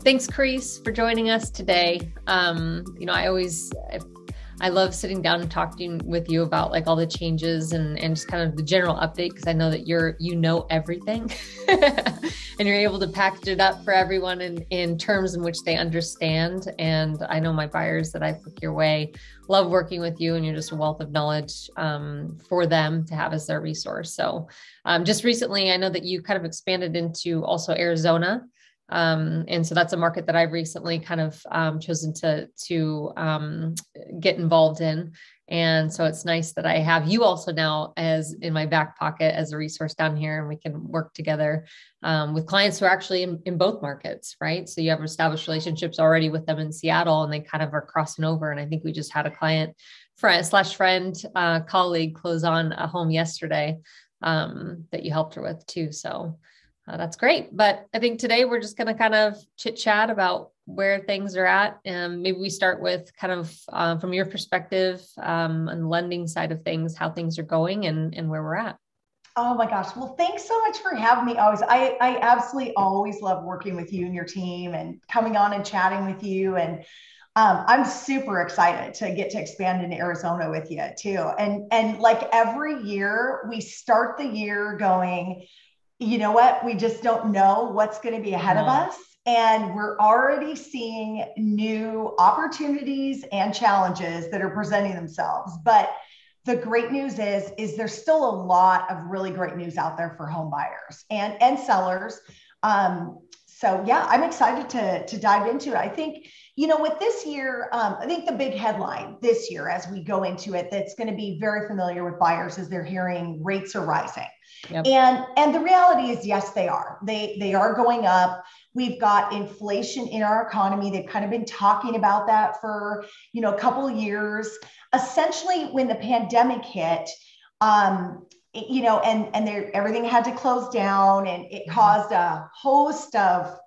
Thanks, Carese, for joining us today. I love sitting down and talking with you about like all the changes and just kind of the general update, because I know that you know everything and you're able to package it up for everyone in terms in which they understand. And I know my buyers that I flick your way love working with you, and you're just a wealth of knowledge for them to have as their resource. So just recently, I know that you kind of expanded into also Arizona. And so that's a market that I've recently kind of chosen to get involved in. And so it's nice that I have you also now as in my back pocket as a resource down here, and we can work together with clients who are actually in both markets, right? So you have established relationships already with them in Seattle, and they kind of are crossing over. And I think we just had a client friend colleague close on a home yesterday that you helped her with too. So that's great. But I think today we're just going to kind of chit chat about where things are at. And maybe we start with kind of from your perspective on the lending side of things, how things are going and where we're at. Oh my gosh. Well, thanks so much for having me. I absolutely always love working with you and your team and coming on and chatting with you. And I'm super excited to get to expand into Arizona with you too. And like every year we start the year going, you know what? We just don't know what's going to be ahead of us. And we're already seeing new opportunities and challenges that are presenting themselves. But the great news is there's still a lot of really great news out there for home buyers and sellers. So yeah, I'm excited to dive into it. I think, with this year, I think the big headline this year, as we go into it, that's going to be very familiar with buyers is they're hearing rates are rising. Yep. And the reality is, yes, they are. They are going up. We've got inflation in our economy. They've kind of been talking about that for, a couple of years. Essentially, when the pandemic hit, everything had to close down, and it caused a host of,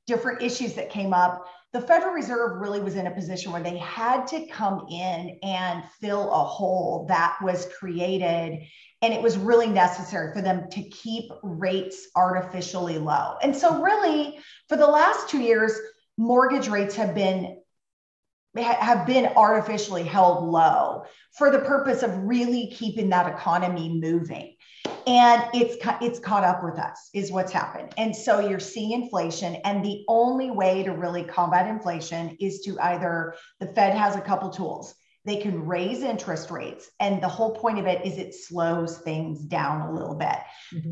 different issues that came up. The Federal Reserve really was in a position where they had to come in and fill a hole that was created. And it was really necessary for them to keep rates artificially low. And so really, for the last 2 years, mortgage rates have been artificially held low for the purpose of really keeping that economy moving. And it's caught up with us is what's happened. And so you're seeing inflation, and the only way to really combat inflation is to either the Fed has a couple tools. They can raise interest rates. And the whole point of it is it slows things down a little bit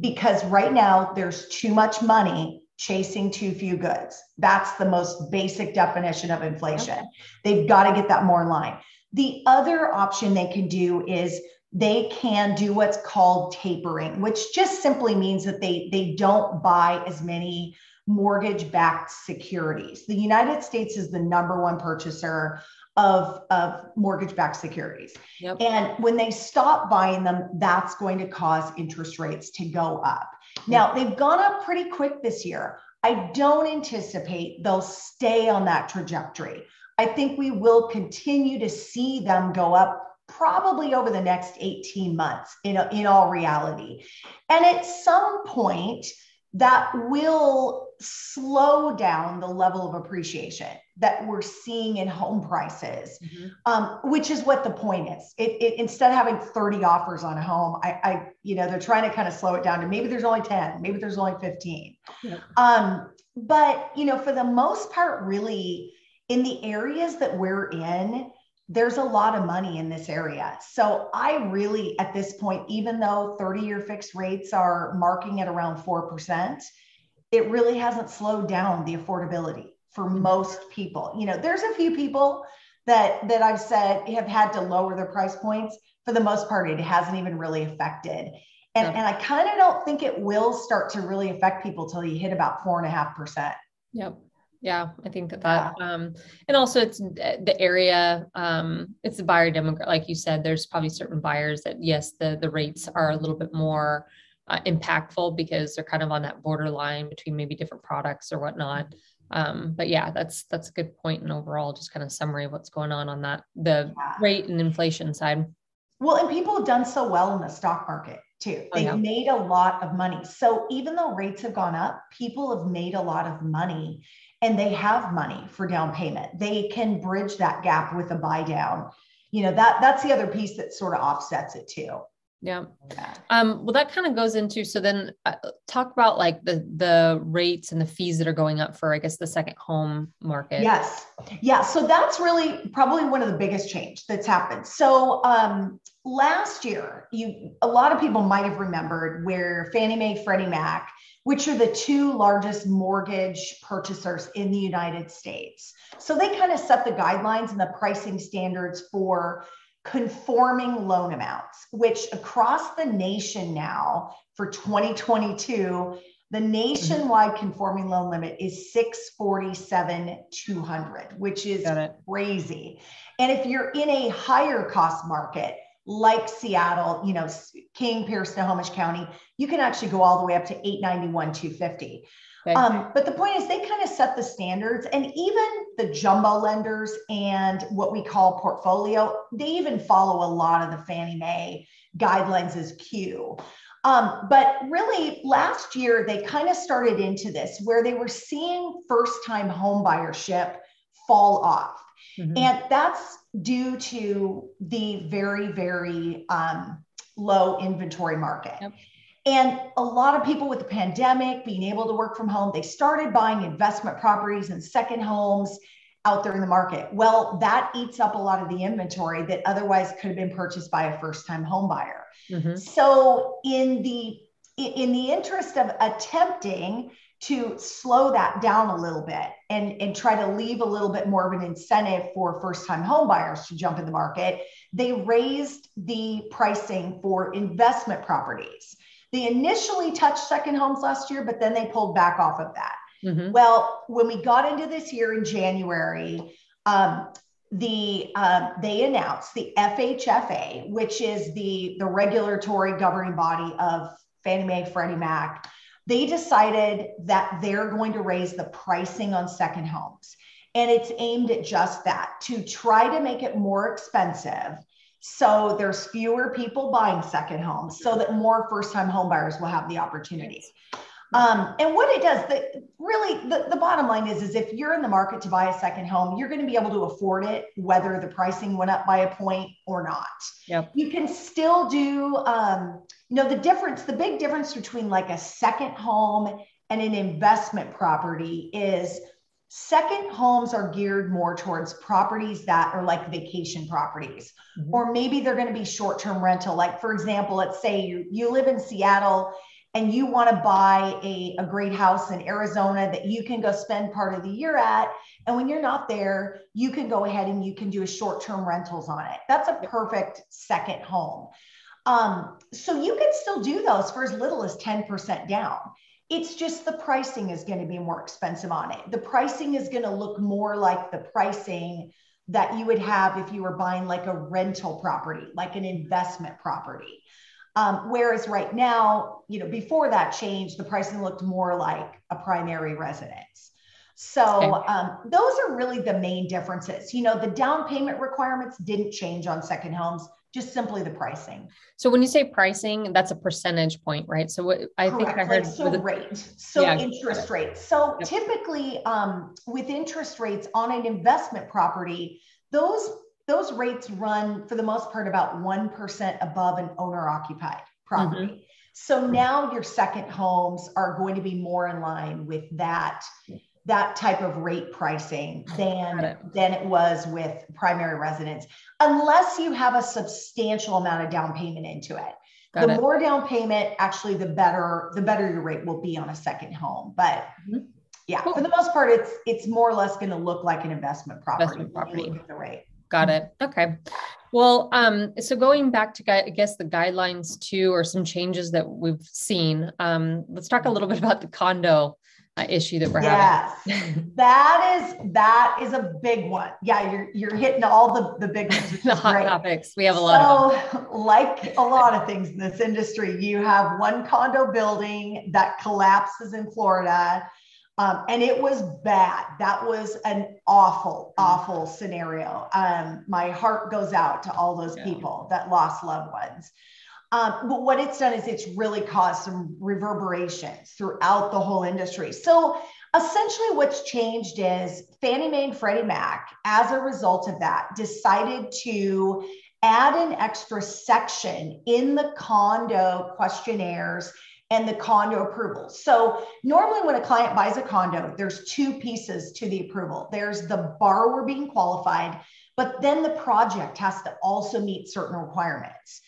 because right now there's too much money chasing too few goods. That's the most basic definition of inflation. Okay. They've got to get that more in line. The other option they can do is they can do what's called tapering, which just simply means that they don't buy as many mortgage-backed securities. The United States is the number one purchaser of mortgage-backed securities. Yep. And when they stop buying them, that's going to cause interest rates to go up. Now, they've gone up pretty quick this year. I don't anticipate they'll stay on that trajectory. I think we will continue to see them go up probably over the next 18 months in all reality. And at some point, that will slow down the level of appreciation that we're seeing in home prices, which is what the point is. Instead of having 30 offers on a home, they're trying to kind of slow it down to maybe there's only 10, maybe there's only 15. Yep. But for the most part, really in the areas that we're in, there's a lot of money in this area. So I really, at this point, even though 30-year fixed rates are marking at around 4%, it really hasn't slowed down the affordability for most people. There's a few people that I've said have had to lower their price points. For the most part, it hasn't even really affected. And I kind of don't think it will start to really affect people till you hit about 4.5%. Yep. Yeah, I think that, and also it's the area, it's the buyer demographic. Like you said, there's probably certain buyers that, yes, the rates are a little bit more impactful because they're kind of on that borderline between maybe different products or whatnot. But yeah, that's a good point. And overall, just kind of summary of what's going on that, the rate and inflation side. Well, and people have done so well in the stock market too. They've made a lot of money. So even though rates have gone up, people have made a lot of money. and they have money for down payment. They can bridge that gap with a buy down. That's the other piece that sort of offsets it too. Yeah. Well, that kind of goes into, so then talk about like the rates and the fees that are going up for, I guess, the second home market. Yes. Yeah. So that's really probably one of the biggest change that's happened. So last year, a lot of people might have remembered where Fannie Mae, Freddie Mac, which are the two largest mortgage purchasers in the United States. So they kind of set the guidelines and the pricing standards for conforming loan amounts, which across the nation now for 2022, the nationwide conforming loan limit is 647,200, which is crazy. And if you're in a higher cost market like Seattle, King, Pierce, Snohomish County, you can actually go all the way up to 891,250. Okay. But the point is they kind of set the standards, and even the jumbo lenders and what we call portfolio, they even follow a lot of the Fannie Mae guidelines as Q. But really last year, they kind of started into this where they were seeing first-time home buyership fall off. Mm-hmm. And that's due to the very, very low inventory market. Yep. And a lot of people with the pandemic being able to work from home, they started buying investment properties and second homes out there in the market. Well, that eats up a lot of the inventory that otherwise could have been purchased by a first-time home buyer. Mm-hmm. So in the interest of attempting to slow that down a little bit and try to leave a little bit more of an incentive for first-time home buyers to jump in the market, they raised the pricing for investment properties. They initially touched second homes last year, but then they pulled back off of that. Mm-hmm. Well, when we got into this year in January, they announced the FHFA, which is the regulatory governing body of Fannie Mae, Freddie Mac. They decided that they're going to raise the pricing on second homes. And it's aimed at just that, to try to make it more expensive. So there's fewer people buying second homes so that more first-time home buyers will have the opportunity. And what it does, the bottom line is if you're in the market to buy a second home, you're going to be able to afford it, whether the pricing went up by a point or not. Yep. You can still do, the big difference between like a second home and an investment property is second homes are geared more towards properties that are like vacation properties, mm-hmm. or maybe they're going to be short-term rental. Like, for example, let's say you live in Seattle and you want to buy a great house in Arizona that you can go spend part of the year at. And when you're not there, you can go ahead and you can do a short-term rentals on it. That's a perfect second home. So you can still do those for as little as 10% down. It's just the pricing is going to be more expensive on it. The pricing is going to look more like the pricing that you would have if you were buying like a rental property, like an investment property. Whereas right now, before that change, the pricing looked more like a primary residence. So those are really the main differences. The down payment requirements didn't change on second homes, just simply the pricing. So when you say pricing, that's a percentage point, right? So what I think I heard interest rates. So typically with interest rates on an investment property, those rates run for the most part about 1% above an owner occupied property. Mm-hmm. So now your second homes are going to be more in line with that type of rate pricing than it was with primary residence, unless you have a substantial amount of down payment into it. The more down payment, actually, the better your rate will be on a second home. But yeah, cool. For the most part, it's more or less going to look like an investment property. When you look at the rate. Got it. Okay. Well, so going back to, I guess, the guidelines too, or some changes that we've seen, let's talk a little bit about the condo issue that we're having. that is a big one. Yeah, you're hitting all the big ones. The hot topics. We have a lot of them. Like a lot of things in this industry, you have one condo building that collapses in Florida. And it was bad. That was an awful, awful scenario. My heart goes out to all those people that lost loved ones. But what it's done is it's really caused some reverberations throughout the whole industry. So Essentially, what's changed is Fannie Mae and Freddie Mac, as a result of that, decided to add an extra section in the condo questionnaires and the condo approvals. So normally when a client buys a condo, there's two pieces to the approval. There's the borrower being qualified, but then the project has to also meet certain requirements.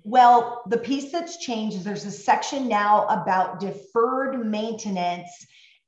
Well, the piece that's changed is there's a section now about deferred maintenance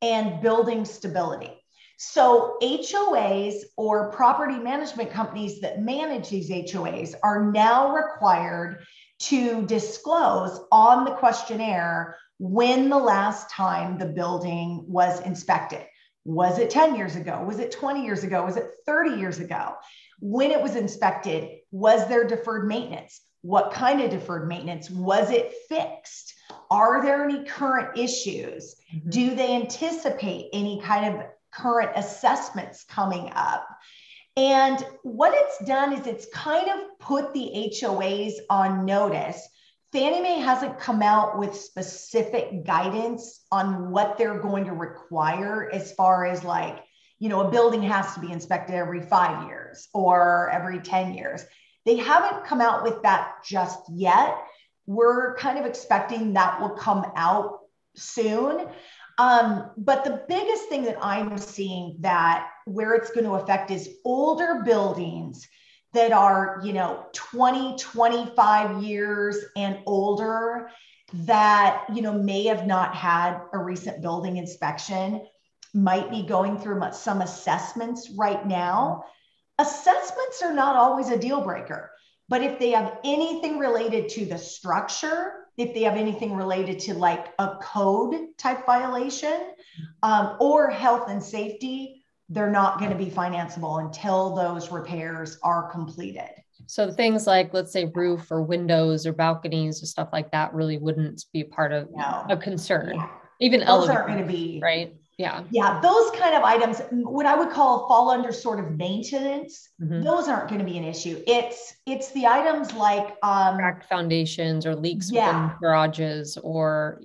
and building stability. So HOAs, or property management companies that manage these HOAs, are now required to disclose on the questionnaire when the last time the building was inspected. Was it 10 years ago? Was it 20 years ago? Was it 30 years ago? When it was inspected, was there deferred maintenance? What kind of deferred maintenance? Was it fixed? Are there any current issues? Do they anticipate any kind of current assessments coming up? And what it's done is it's kind of put the HOAs on notice. Fannie Mae hasn't come out with specific guidance on what they're going to require as far as like, you know, a building has to be inspected every 5 years or every 10 years. They haven't come out with that just yet. We're kind of expecting that will come out soon. But the biggest thing that I'm seeing that where it's going to affect is older buildings that are, you know, 20, 25 years and older that, you know, may have not had a recent building inspection, might be going through some assessments right now. Assessments are not always a deal breaker, but if they have anything related to the structure, if they have anything related to like a code type violation or health and safety, they're not going to be financeable until those repairs are completed. So things like, let's say, roof or windows or balconies or stuff like that really wouldn't be part of a concern. Yeah. Even those elevators aren't going to be, right? Yeah. Yeah. Those kind of items, what I would call fall under sort of maintenance, those aren't going to be an issue. It's the items like cracked foundations or leaks within garages or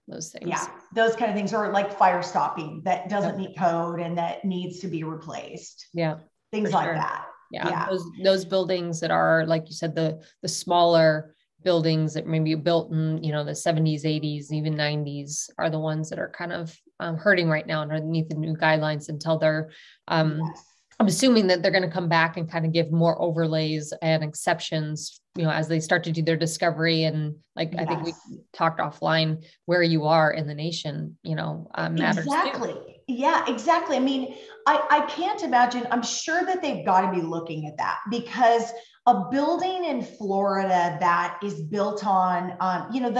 those things. Yeah, those kind of things, or like fire stopping that doesn't meet code and that needs to be replaced. Yeah. Things like that. Yeah. Those buildings that are, like you said, the smaller buildings that maybe built in, you know, the 70s, 80s, even 90s are the ones that are kind of hurting right now underneath the new guidelines until they're, I'm assuming that they're going to come back and kind of give more overlays and exceptions, you know, as they start to do their discovery. And like, I think we talked offline where you are in the nation, you know, matters Exactly. too. Yeah, exactly. I mean, I can't imagine, I'm sure that they've got to be looking at that, because a building in Florida that is built on, you know,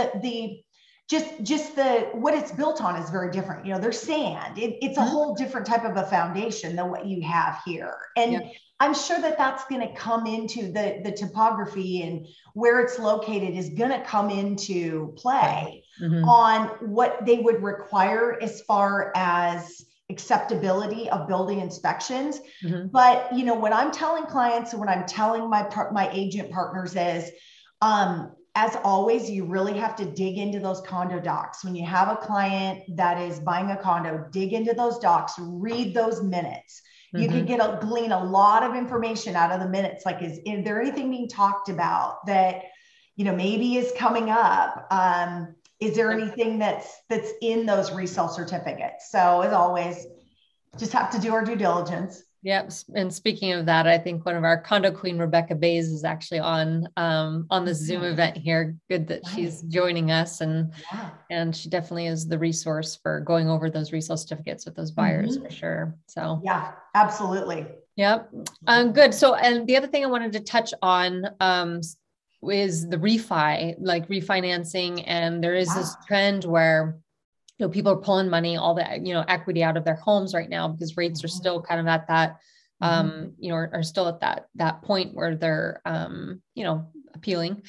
what it's built on is very different. You know, there's sand. It's a whole different type of a foundation than what you have here. And I'm sure that that's going to come into the topography, and where it's located is going to come into play on what they would require as far as acceptability of building inspections. But, you know, when I'm telling clients and when I'm telling my agent partners is, as always, you really have to dig into those condo docs. When you have a client that is buying a condo, dig into those docs, read those minutes. You can glean a lot of information out of the minutes. Like, is there anything being talked about that, you know, maybe is coming up? Is there anything that's in those resale certificates? So as always, just have to do our due diligence. Yep. And speaking of that, I think one of our condo queen, Rebecca Bays, is actually on the Zoom event here. Good that she's joining us, and she definitely is the resource for going over those resale certificates with those buyers for sure. So yeah, absolutely. Yep. Good. So, and the other thing I wanted to touch on is the refinancing, and there is this trend where, you know, people are pulling money, all the, you know, equity out of their homes right now because rates are still kind of at that, you know, are still at that point where they're, you know, appealing.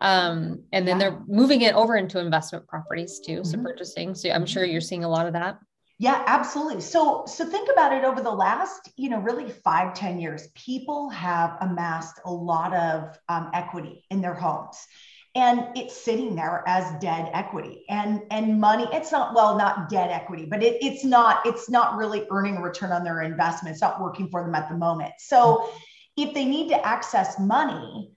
And then they're moving it over into investment properties too. So purchasing. So I'm sure you're seeing a lot of that. Yeah, absolutely. So think about it. Over the last, you know, really 5-10 years, people have amassed a lot of equity in their homes. and it's sitting there as dead equity and money. It's not, well, not dead equity, but it's not really earning a return on their investment. It's not working for them at the moment. So if they need to access money,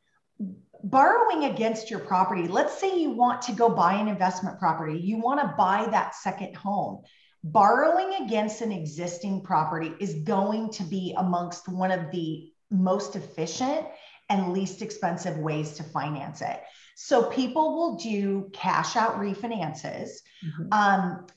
borrowing against your property, let's say you want to go buy an investment property, you want to buy that second home. Borrowing against an existing property is going to be amongst one of the most efficient and least expensive ways to finance it. So people will do cash out refinances,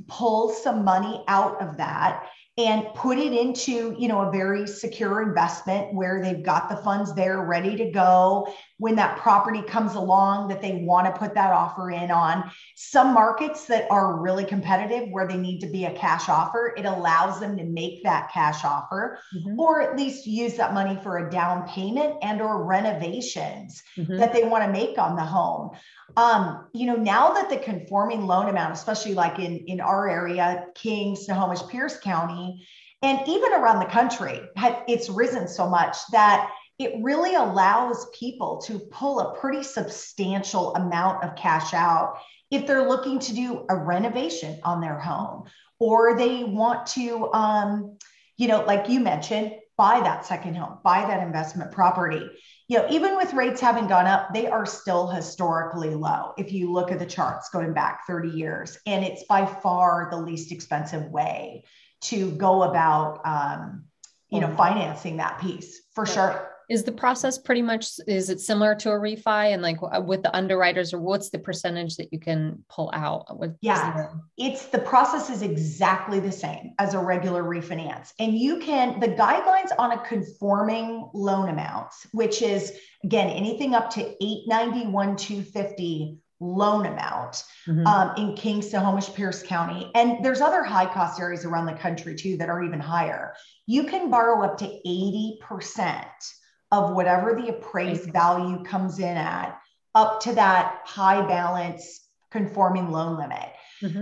pull some money out of that and put it into, a very secure investment where they've got the funds there ready to go when that property comes along that they want to put that offer in on. Some markets that are really competitive where they need to be a cash offer, it allows them to make that cash offer, or at least use that money for a down payment and or renovations that they want to make on the home. Now that the conforming loan amount, especially like in our area, King, Snohomish, Pierce County, and even around the country, it's risen so much that it really allows people to pull a pretty substantial amount of cash out if they're looking to do a renovation on their home, or they want to, like you mentioned, buy that second home, buy that investment property. Even with rates having gone up, they are still historically low. If you look at the charts going back 30 years, and it's by far the least expensive way to go about, financing that piece for sure. Is the process pretty much, is it similar to a refi, and like with the underwriters, or what's the percentage that you can pull out? The process is exactly the same as a regular refinance. And the guidelines on a conforming loan amount, which is again, anything up to 891, 250 loan amount in King, Snohomish, Pierce County. And there's other high cost areas around the country too that are even higher. You can borrow up to 80% of whatever the appraised value comes in at, up to that high balance conforming loan limit.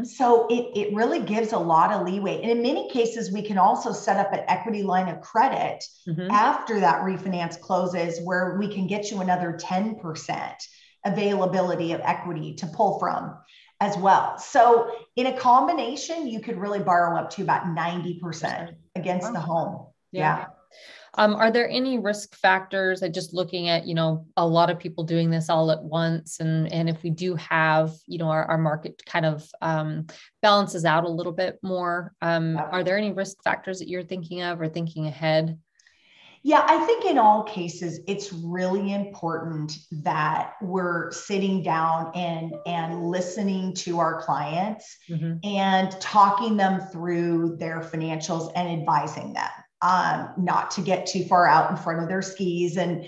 So it really gives a lot of leeway. And in many cases, we can also set up an equity line of credit after that refinance closes, where we can get you another 10% availability of equity to pull from as well. So in a combination, you could really borrow up to about 90% against the home. Yeah. Are there any risk factors that, just looking at, a lot of people doing this all at once, and if we do have, our market kind of balances out a little bit more, are there any risk factors that you're thinking of or thinking ahead? Yeah, I think in all cases, it's really important that we're sitting down and listening to our clients and talking them through their financials and advising them. Not to get too far out in front of their skis, and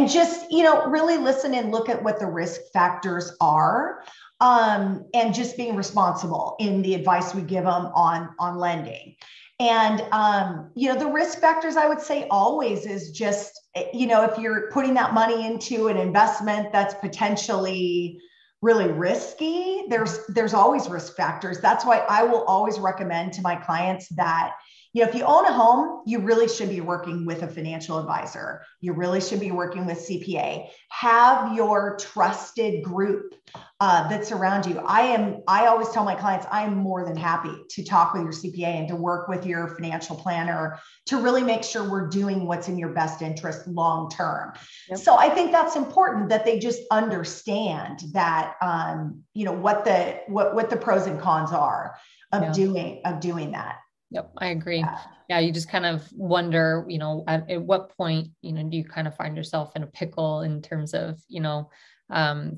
just, really listen and look at what the risk factors are, and just being responsible in the advice we give them on lending. And, the risk factors, I would say always is just, if you're putting that money into an investment that's potentially really risky, there's always risk factors. That's why I will always recommend to my clients that, if you own a home, you really should be working with a financial advisor. You really should be working with CPA. Have your trusted group that's around you. I always tell my clients, I am more than happy to talk with your CPA and to work with your financial planner to really make sure we're doing what's in your best interest long term. So I think that's important, that they just understand that, what the pros and cons are of doing that. Yep, I agree. Yeah, you just kind of wonder, at what point, do you kind of find yourself in a pickle in terms of,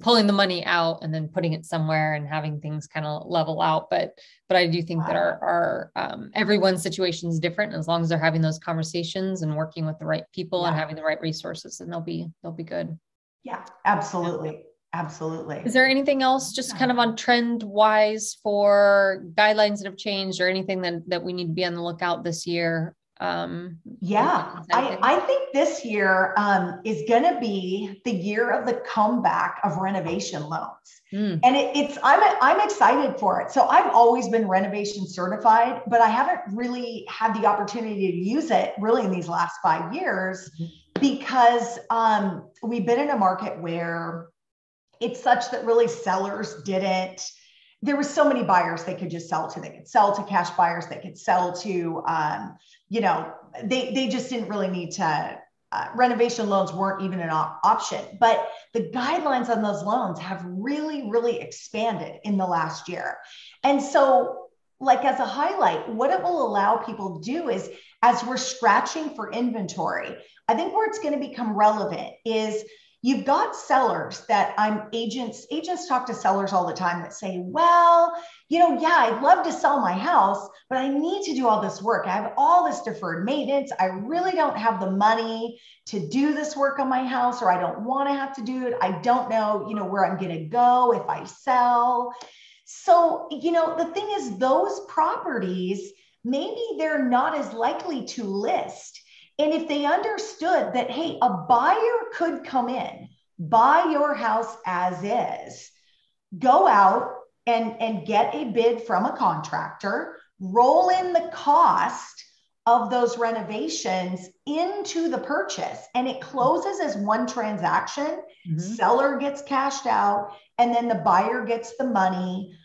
pulling the money out and then putting it somewhere and having things kind of level out. But I do think that our everyone's situation is different. As long as they're having those conversations and working with the right people and having the right resources, then they'll be good. Yeah, absolutely. Absolutely. Is there anything else just kind of on trend wise for guidelines that have changed, or anything that we need to be on the lookout this year? I think this year is going to be the year of the comeback of renovation loans. And I'm excited for it. So I've always been renovation certified, but I haven't really had the opportunity to use it really in these last 5 years, because we've been in a market where It's such that really sellers didn't, there were so many buyers they could just sell to. They could sell to cash buyers. They could sell to, you know, they just didn't really need to, renovation loans weren't even an option, but the guidelines on those loans have really, really expanded in the last year. And so, like, as a highlight, what it will allow people to do is, as we're scratching for inventory, I think where it's going to become relevant is, you've got sellers that agents talk to sellers all the time that say, well, you know, yeah, I'd love to sell my house, but I need to do all this work. I have all this deferred maintenance. I really don't have the money to do this work on my house, or I don't want to have to do it. I don't know, you know, where I'm going to go if I sell. So, you know, the thing is, those properties, maybe they're not as likely to list. And if they understood that, hey, a buyer could come in, buy your house as is, go out and get a bid from a contractor, roll in the cost of those renovations into the purchase, and it closes as one transaction. Seller gets cashed out, and then the buyer gets the money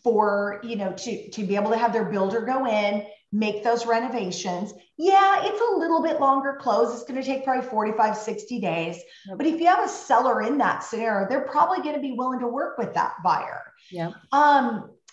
for, you know, to be able to have their builder go in, make those renovations. Yeah, it's a little bit longer close. It's going to take probably 45, 60 days. Yep. But if you have a seller in that scenario, they're probably going to be willing to work with that buyer. Yeah.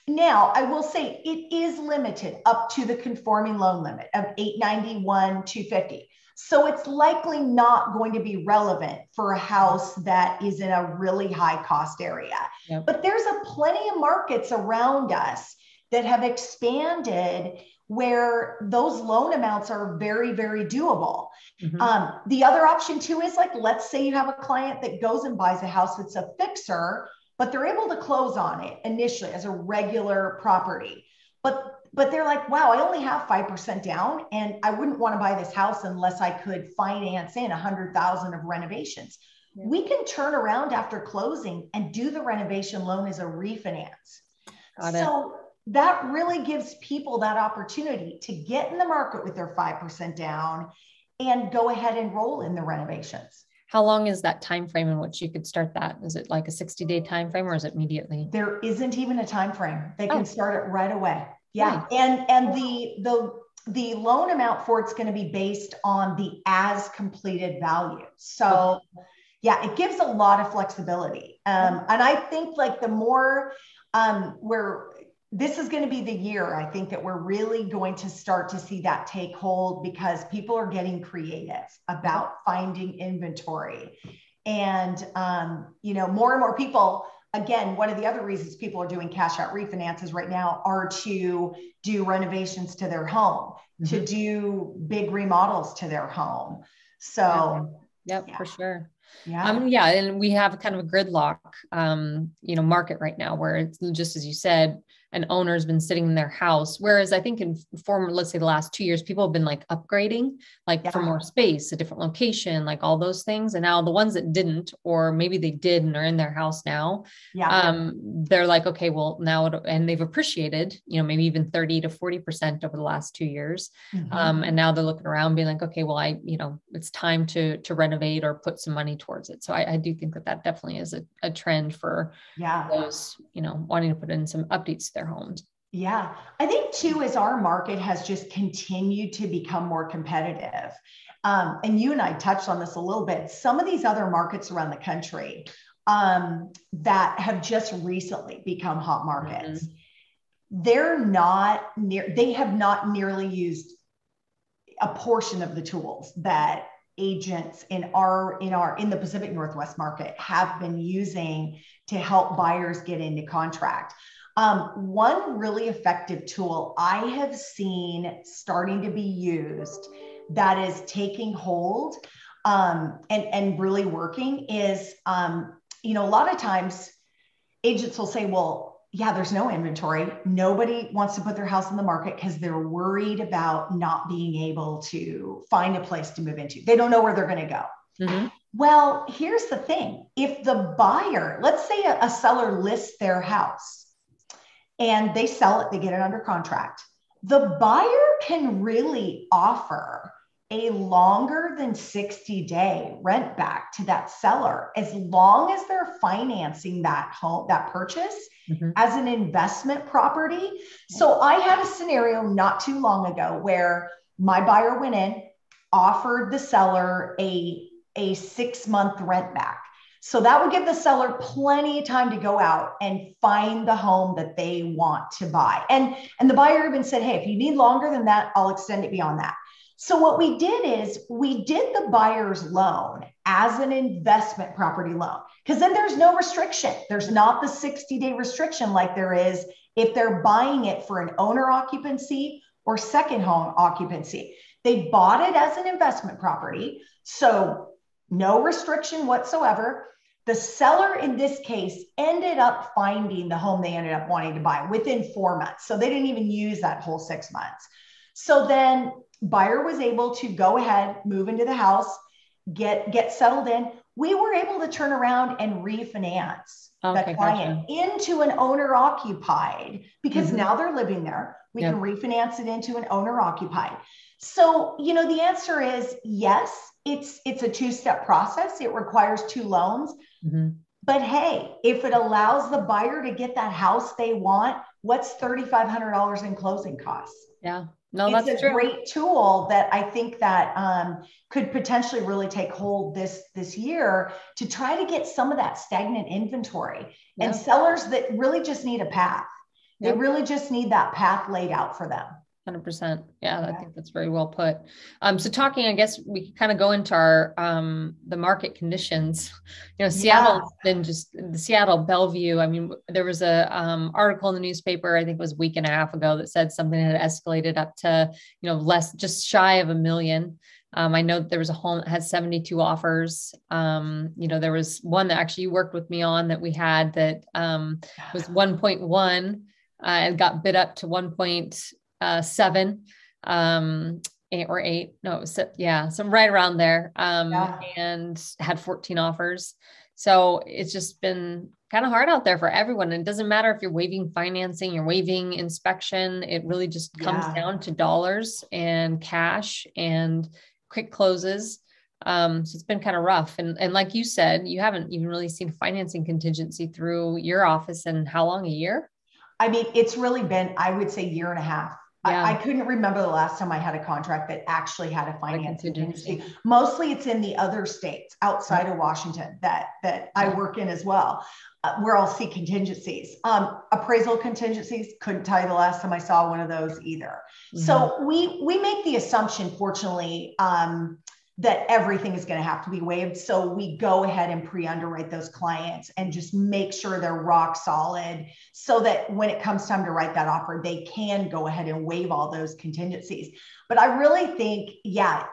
Now, I will say it is limited up to the conforming loan limit of 891, 250. So it's likely not going to be relevant for a house that is in a really high cost area. Yep. But there's plenty of markets around us that have expanded where those loan amounts are very, very doable. The other option too is, like, let's say you have a client that goes and buys a house that's a fixer, but they're able to close on it initially as a regular property. But they're like, wow, I only have 5% down, and I wouldn't want to buy this house unless I could finance in 100,000 of renovations. Yeah. We can turn around after closing and do the renovation loan as a refinance. So that really gives people that opportunity to get in the market with their 5% down and go ahead and roll in the renovations. How long is that time frame in which you could start that? Is it like a 60-day time frame, or is it immediately? There isn't even a time frame. They can start it right away. Yeah. Right. And the loan amount for it's going to be based on the as completed value. So yeah, it gives a lot of flexibility. And I think, like, the more this is going to be the year, I think, that we're really going to start to see that take hold, because people are getting creative about finding inventory. And, you know, more and more people, again, one of the other reasons people are doing cash out refinances right now are to do renovations to their home, to do big remodels to their home. So, yeah, for sure. Yeah. And we have kind of a gridlock, you know, market right now, where it's just, as you said, an owner's been sitting in their house. Whereas I think in former, let's say the last 2 years, people have been like upgrading, like for more space, a different location, like all those things. And now the ones that didn't, or maybe they did and are in their house now, they're like, okay, well now, and they've appreciated, you know, maybe even 30 to 40% over the last 2 years. And now they're looking around being like, okay, well, you know, it's time to renovate or put some money towards it. So I do think that definitely is a trend for those, you know, wanting to put in some updates to their homes. Yeah. I think too, as our market has just continued to become more competitive, and you and I touched on this a little bit, some of these other markets around the country that have just recently become hot markets, they have not nearly used a portion of the tools that agents in the Pacific Northwest market have been using to help buyers get into contract. One really effective tool I have seen starting to be used that is taking hold and really working is, you know, a lot of times agents will say, well, yeah, there's no inventory. Nobody wants to put their house on the market because they're worried about not being able to find a place to move into. They don't know where they're going to go. Well, here's the thing. If the buyer, let's say a seller lists their house and they sell it, they get it under contract, the buyer can really offer a longer than 60-day rent back to that seller, as long as they're financing that home, that purchase as an investment property. So I had a scenario not too long ago where my buyer went in, offered the seller a 6-month rent back. So that would give the seller plenty of time to go out and find the home that they want to buy. And the buyer even said, hey, if you need longer than that, I'll extend it beyond that. So what we did is we did the buyer's loan as an investment property loan, because then there's no restriction. There's not the 60-day restriction like there is if they're buying it for an owner occupancy or second home occupancy. They bought it as an investment property, so no restriction whatsoever. The seller in this case ended up finding the home they ended up wanting to buy within 4 months. So they didn't even use that whole 6 months. So then buyer was able to go ahead, move into the house, get settled in. We were able to turn around and refinance the client into an owner occupied, because now they're living there. We can refinance it into an owner occupied. So, you know, the answer is yes, it's a 2-step process. It requires 2 loans. But hey, if it allows the buyer to get that house they want, what's $3,500 in closing costs? Yeah. No, it's that's a great tool that I think that could potentially really take hold this year to try to get some of that stagnant inventory and sellers that really just need a path. They really just need that path laid out for them. 100%. Yeah, I think that's very well put. So talking, I guess we can kind of go into our, the market conditions. You know, Seattle's been just the Seattle Bellevue. I mean, there was a, article in the newspaper, I think it was a week and a half ago, that said something had escalated up to, you know, just shy of 1 million. I know that there was a home that had 72 offers. You know, there was one that actually you worked with me on that we had that, was 1.1, and got bid up to 1.7, or 8. No, it was, some right around there, and had 14 offers. So it's just been kind of hard out there for everyone. And it doesn't matter if you're waiving financing, you're waiving inspection. It really just comes down to dollars and cash and quick closes. So it's been kind of rough. And like you said, you haven't even really seen financing contingency through your office in how long? A year? I mean, it's really been, I would say, 1.5 years. I couldn't remember the last time I had a contract that actually had a financing contingency. Mostly it's in the other states outside of Washington that I work in as well, where I'll see contingencies. Appraisal contingencies, couldn't tell you the last time I saw one of those either. So we make the assumption, fortunately, that everything is going to have to be waived. So we go ahead and pre-underwrite those clients and just make sure they're rock solid so that when it comes time to write that offer, they can go ahead and waive all those contingencies. But I really think,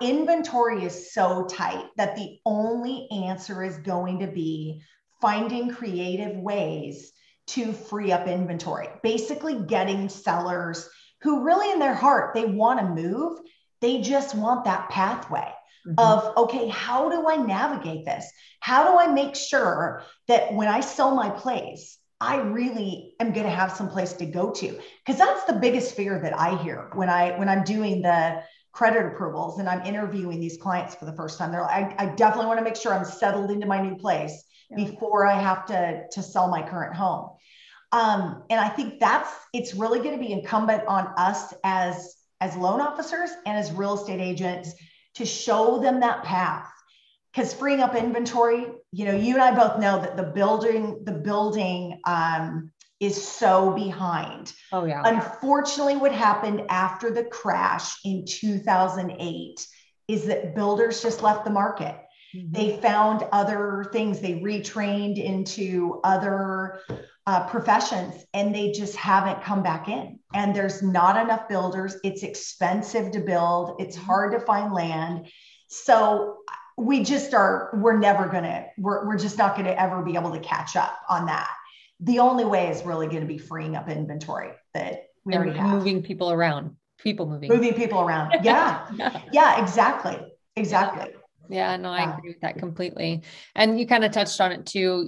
inventory is so tight that the only answer is going to be finding creative ways to free up inventory, basically getting sellers who really in their heart, they want to move. They just want that pathway of, okay, how do I navigate this? How do I make sure that when I sell my place, I really am going to have some place to go to? Because that's the biggest fear that I hear when I'm doing the credit approvals and I'm interviewing these clients for the first time. They're like, I definitely want to make sure I'm settled into my new place before I have to sell my current home. And I think it's really going to be incumbent on us as loan officers and as real estate agents to show them that path. Because freeing up inventory, you know, you and I both know that the building is so behind. Oh yeah. Unfortunately, what happened after the crash in 2008 is that builders just left the market. They found other things. They retrained into other professions, and they just haven't come back in. And there's not enough builders. It's expensive to build. It's hard to find land. So we're just not going to ever be able to catch up on that. The only way is really going to be freeing up inventory that we already have. Moving people around, moving people around. Yeah. Yeah, exactly. Yeah, no, I Yeah. agree with that completely. And you kind of touched on it too,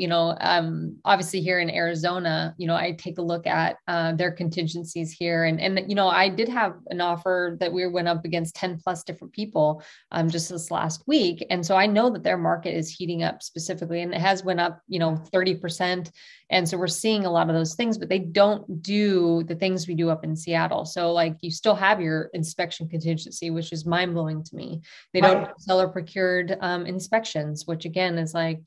obviously here in Arizona, I take a look at their contingencies here. And I did have an offer that we went up against 10 plus different people just this last week. And so I know that their market is heating up specifically, and it has went up, 30%. And so we're seeing a lot of those things, but they don't do the things we do up in Seattle. So like you still have your inspection contingency, which is mind blowing to me. They don't do seller procured inspections, which again is like,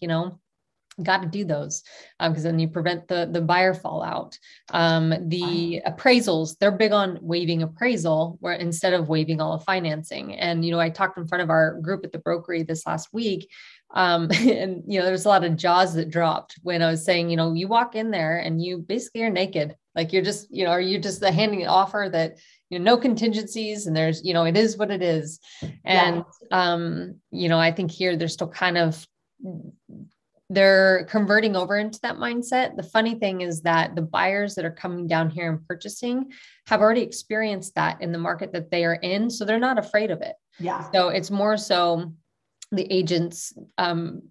got to do those because then you prevent the buyer fallout. The appraisals, they're big on waiving appraisal where instead of waiving all of financing. And, I talked in front of our group at the brokery this last week. And, there's a lot of jaws that dropped when I was saying, you walk in there and you basically are naked. Like you're just, you're just handing an offer that, no contingencies and there's, it is what it is. And, I think here they're still kind of, they're converting over into that mindset. The funny thing is that the buyers that are coming down here and purchasing have already experienced that in the market that they are in. So they're not afraid of it. Yeah. So it's more so the agents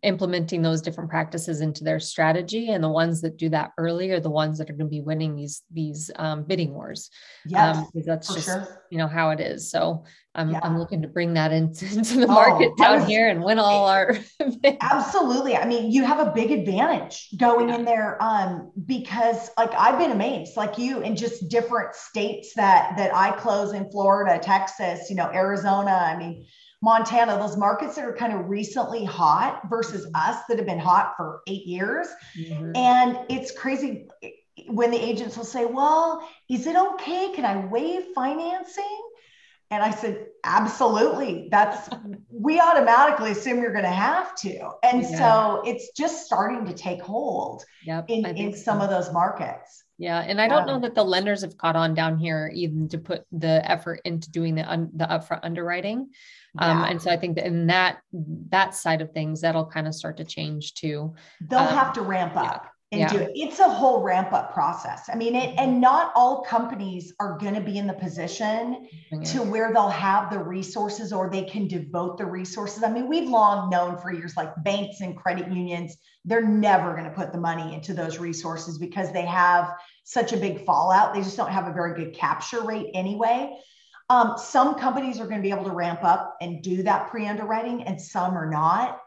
implementing those different practices into their strategy. And the ones that do that early are the ones that are going to be winning these bidding wars. Yes, Because that's just, sure. how it is. So I'm looking to bring that into the market here and win all our. Absolutely. I mean, you have a big advantage going in there because like I've been amazed like you in just different states that I close in Florida, Texas, Arizona. I mean, Montana, those markets that are kind of recently hot versus us that have been hot for 8 years. Mm-hmm. And it's crazy when the agents will say, well, is it okay? Can I waive financing? And I said, absolutely. We automatically assume you're going to have to. And so it's just starting to take hold in some of those markets. Yeah. And I don't know that the lenders have caught on down here even to put the effort into doing the upfront underwriting. And so I think that in that side of things, that'll kind of start to change too. They'll have to ramp up and do it. It's a whole ramp up process. I mean, and not all companies are going to be in the position to where they'll have the resources or they can devote the resources. I mean, we've long known for years, like banks and credit unions, they're never going to put the money into those resources because they have such a big fallout. They just don't have a very good capture rate anyway. Some companies are going to be able to ramp up and do that pre-underwriting and some are not.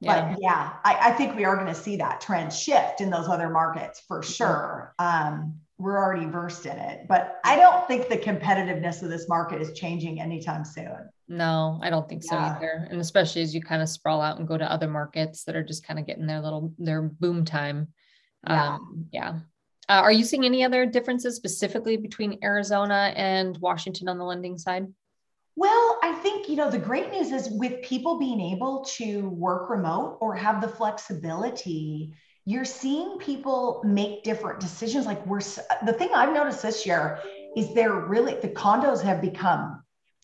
But I think we are going to see that trend shift in those other markets for sure. We're already versed in it, but I don't think the competitiveness of this market is changing anytime soon. No, I don't think so either. And especially as you kind of sprawl out and go to other markets that are just kind of getting their boom time. Are you seeing any other differences specifically between Arizona and Washington on the lending side? Well, I think, the great news is with people being able to work remote or have the flexibility, you're seeing people make different decisions. Like the thing I've noticed this year is the condos have become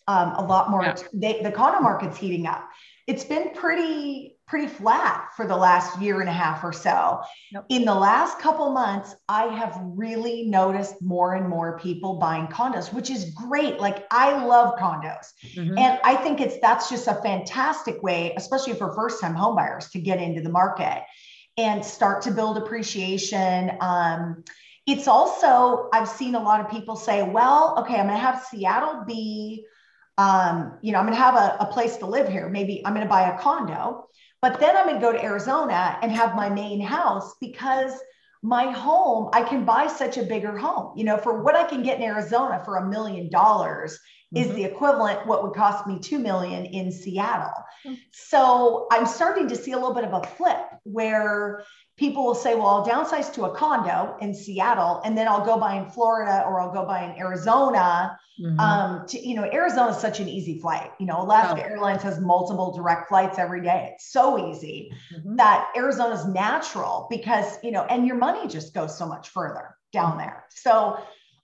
a lot more, the condo market's heating up. It's been pretty flat for the last year and a half or so. Yep. In the last couple months, I have really noticed more and more people buying condos, which is great. Like I love condos. Mm-hmm. And I think that's just a fantastic way, especially for first-time home buyers, to get into the market and start to build appreciation. It's also, I've seen a lot of people say, well, okay, I'm going to have Seattle be, I'm going to have a place to live here. Maybe I'm going to buy a condo. But then I'm going to go to Arizona and have my main house because my home, I can buy such a bigger home, for what I can get in Arizona for $1 million is the equivalent, what would cost me 2 million in Seattle. So I'm starting to see a little bit of a flip where people will say, well, I'll downsize to a condo in Seattle, and then I'll go buy in Florida or I'll go buy in Arizona. Arizona is such an easy flight. Alaska Airlines has multiple direct flights every day. It's so easy that Arizona's natural because, and your money just goes so much further down there. So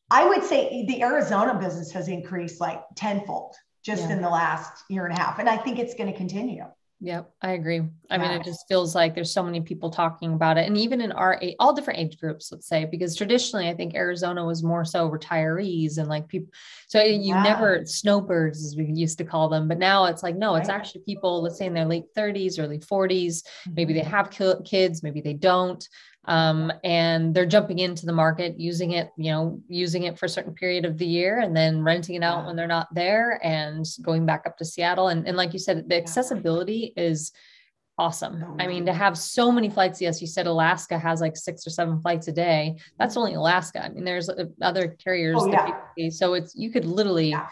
I would say the Arizona business has increased like tenfold just in the last year and a half. And I think it's going to continue. Yep, I agree. I mean, it Yes. just feels like there's so many people talking about it. And even in our all different age groups, let's say, because traditionally I think Arizona was more so retirees and like people. So you Yeah. never snowbirds, as we used to call them. But now it's like, no, it's Right. actually people, let's say in their late 30s, early 40s. Maybe they Mhm. have kids, maybe they don't. And they're jumping into the market, using it, using it for a certain period of the year and then renting it out Yeah. when they're not there and going back up to Seattle. And like you said, the Yeah. accessibility is awesome. I mean, to Totally. have so many flights, yes, you said Alaska has like 6 or 7 flights a day. That's only Alaska. I mean, there's other Oh, carriers that yeah. so you could literally, Yeah.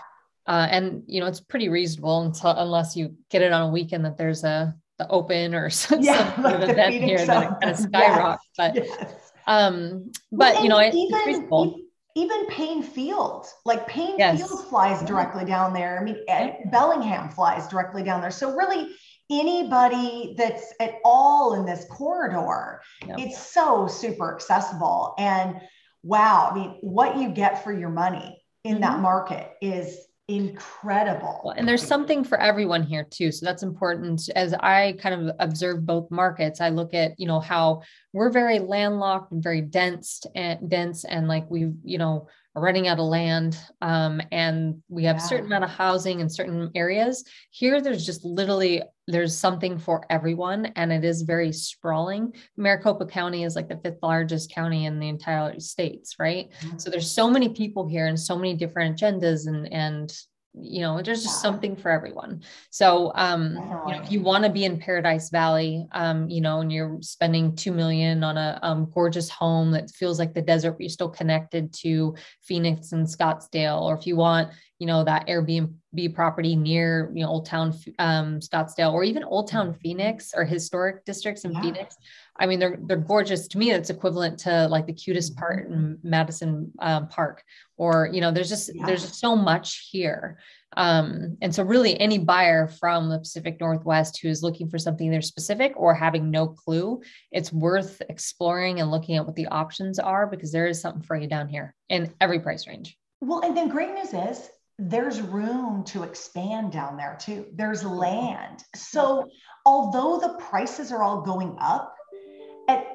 and it's pretty reasonable unless you get it on a weekend that there's the open or some Yeah. sort of Like the event here, Phoenix then it kind of Open. Yes. skyrockets. But Yes. Well, but and it's reasonable. even Payne Field, like Payne Field Yes. flies Yeah. directly down there. I mean, Yep. Bellingham flies directly down there. So really, anybody that's at all in this corridor, Yep. it's so super accessible. And wow, I mean, what you get for your money in that Mhm. market is Well, incredible. and there's something for everyone here too. So that's important. As I kind of observe both markets, I look at, how we're very landlocked and very dense and like are running out of land. And we have a certain Yeah. amount of housing in certain areas. Here, there's something for everyone. And it is very sprawling. Maricopa County is like the 5th largest county in the entire states, right? Mhm. So there's so many people here and so many different agendas and there's just Yeah, something for everyone. So, if definitely. you want to be in Paradise Valley, and you're spending 2 million on a gorgeous home that feels like the desert, but you're still connected to Phoenix and Scottsdale, or if you want, that Airbnb property near, Old Town, Scottsdale, or even Old Town Phoenix or historic districts in Yeah. Phoenix. I mean, they're gorgeous. To me, it's equivalent to like the cutest part Mhm. in Madison Park, or there's Yeah. just so much here. And so really any buyer from the Pacific Northwest who is looking for something either specific or having no clue, it's worth exploring and looking at what the options are, because there is something for you down here in every price range. Well, and then great news is there's room to expand down there too. There's land. Yep. So although the prices are all going up,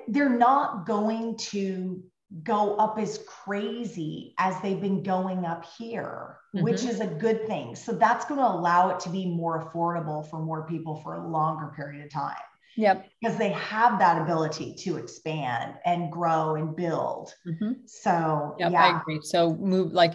they're not going to go up as crazy as they've been going up here, which Mm-hmm. is a good thing. So that's going to allow it to be more affordable for more people for a longer period of time, Yep. because they have that ability to expand and grow and build. Mm-hmm. So Yep, I yeah, agree. So move like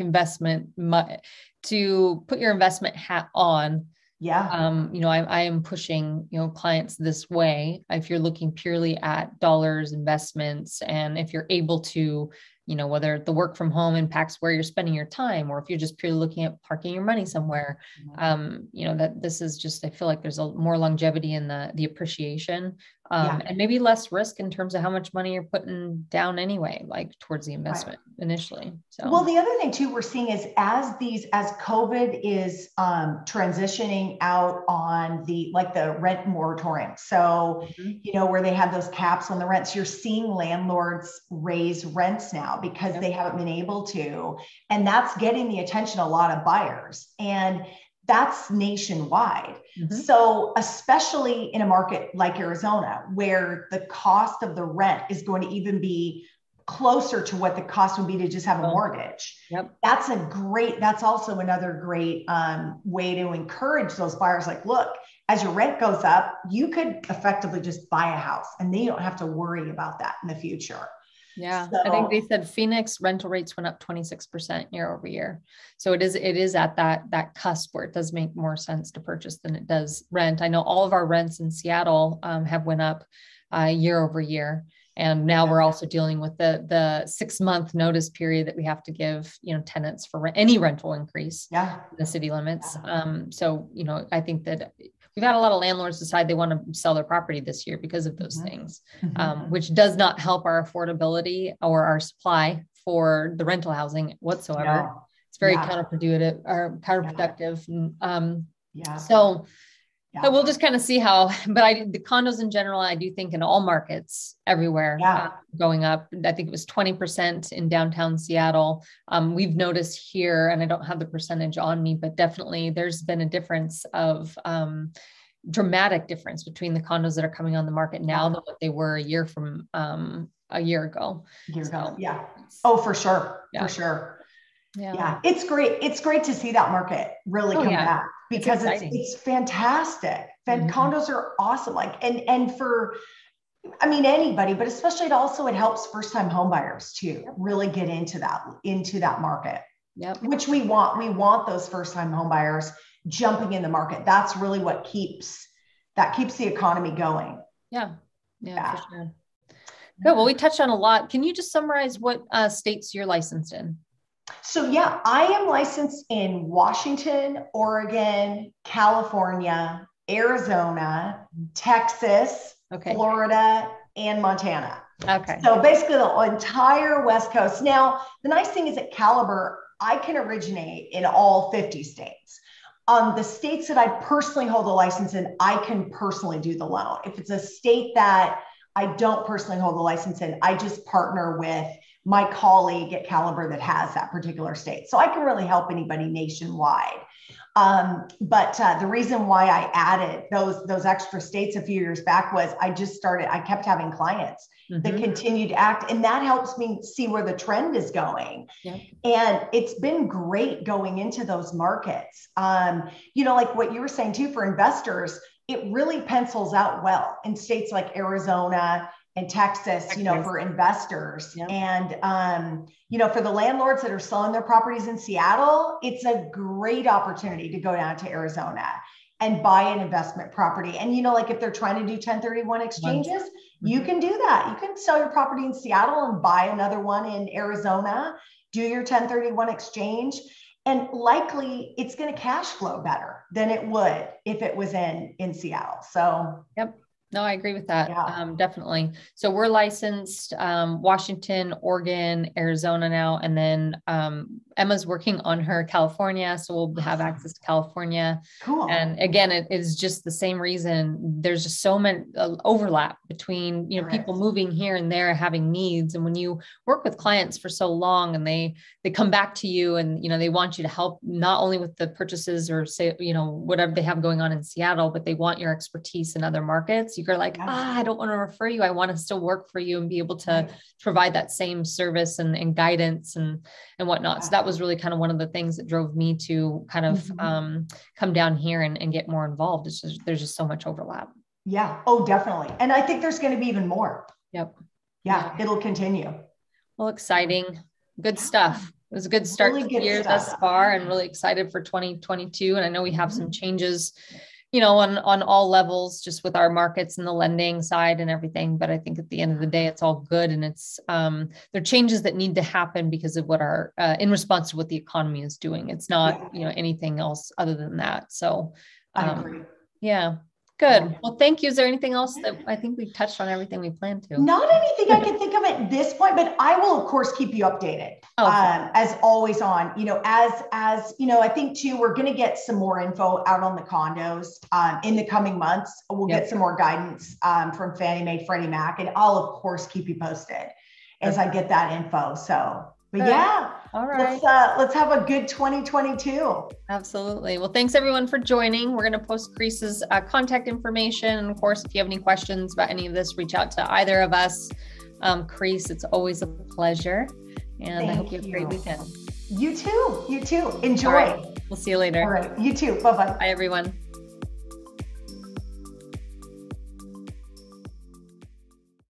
to put your investment hat on. yeah, I am pushing, clients this way. If you're looking purely at dollars, investments, and if you're able to, whether the work from home impacts where you're spending your time, or if you're just purely looking at parking your money somewhere, that this is just, I feel like there's a more longevity in the appreciation, yeah. and maybe less risk in terms of how much money you're putting down anyway, like towards the Right. investment initially. Well, So, the other thing too we're seeing is as COVID is transitioning out on the rent moratorium. So mhm. where they have those caps on the rents, you're seeing landlords raise rents now because Yep. they haven't been able to, and that's getting the attention of a lot of buyers, and that's nationwide. Mhm. So especially in a market like Arizona, where the cost of the rent is going to even be closer to what the cost would be to just have a Well, mortgage. yep. That's also another great way to encourage those buyers. Like, look, as your rent goes up, you could effectively just buy a house and then you don't have to worry about that in the future. Yeah, I think So they said Phoenix rental rates went up 26% year over year. So it is at that cusp where it does make more sense to purchase than it does rent. I know all of our rents in Seattle have went up year over year. And now we're also dealing with the 6 month notice period that we have to give, tenants for any rental increase yeah, in the city limits. yeah. So, I think that we've had a lot of landlords decide they want to sell their property this year because of those Mhm. things, Mhm. which does not help our affordability or our supply for the rental housing whatsoever. No, It's very yeah, counterproductive or yeah, counterproductive. yeah, So yeah, we'll just kind of see how, but the condos in general, I do think in all markets everywhere yeah. going up. I think it was 20% in downtown Seattle. We've noticed here, and I don't have the percentage on me, but definitely there's been a difference of, dramatic difference between the condos that are coming on the market now than what they were a year ago. Yeah. Oh, for sure. For sure. Yeah. It's great. It's great to see that market really come back, because it's fantastic. Condos are awesome. Like, and for, I mean, anybody, but especially it helps first-time home buyers to really get into that market, which we want. We want those first-time home buyers jumping in the market. That's really what keeps the economy going. Yeah, for sure. Good. Well, we touched on a lot. Can you just summarize what states you're licensed in? So I am licensed in Washington, Oregon, California, Arizona, Texas, Florida, and Montana. Okay. So basically the entire West Coast. Now, the nice thing is at Caliber, I can originate in all 50 states. The states that I personally hold a license in, I can personally do the loan. If it's a state that I don't personally hold a license in, I just partner with my colleague at Caliber that has that particular state. So I can really help anybody nationwide. But the reason why I added those extra states a few years back was I kept having clients that continue to act, and that helps me see where the trend is going. And it's been great going into those markets. Like what you were saying too, for investors, it really pencils out well in states like Arizona and Texas, for investors. And, for the landlords that are selling their properties in Seattle, it's a great opportunity to go down to Arizona and buy an investment property. And, like if they're trying to do 1031 exchanges, you can do that. You can sell your property in Seattle and buy another one in Arizona, do your 1031 exchange. And likely it's going to cash flow better than it would if it was in Seattle. So, No, I agree with that. Definitely. So we're licensed, Washington, Oregon, Arizona now. And then, Emma's working on her California. So we'll have access to California. Cool. And again, it is just the same reason. There's just so many overlap between, people moving here and there, having needs. And when you work with clients for so long and they come back to you and, they want you to help not only with the purchases or say, whatever they have going on in Seattle, but they want your expertise in other markets. You're like, I don't want to refer you. I want to still work for you and be able to provide that same service and guidance and whatnot. So that was really kind of one of the things that drove me to kind of come down here and get more involved. It's just, there's just so much overlap. Yeah. Oh, definitely. And I think there's going to be even more. Yep. Yeah. It'll continue. Well, exciting. Good stuff. It was a good start to the year thus far, and really excited for 2022. And I know we have some changes, on all levels, just with our markets and the lending side and everything. But I think at the end of the day, it's all good. And it's, there are changes that need to happen because of what in response to what the economy is doing. It's not, anything else other than that. So, I agree. Yeah. Good. Well, thank you. Is there anything else that I think we've touched on everything we planned to? Not anything I can think of at this point, but I will of course keep you updated as always on, as I think too, we're going to get some more info out on the condos in the coming months. We'll get some more guidance from Fannie Mae, Freddie Mac, and I'll of course keep you posted as I get that info. So, but all right. Let's have a good 2022. Absolutely. Well, thanks everyone for joining. We're going to post Carese's contact information. And of course, if you have any questions about any of this, reach out to either of us. Carese, it's always a pleasure. And I hope you have a great weekend. You too. Enjoy. All right. We'll see you later. All right. You too. Bye-bye. Bye, everyone.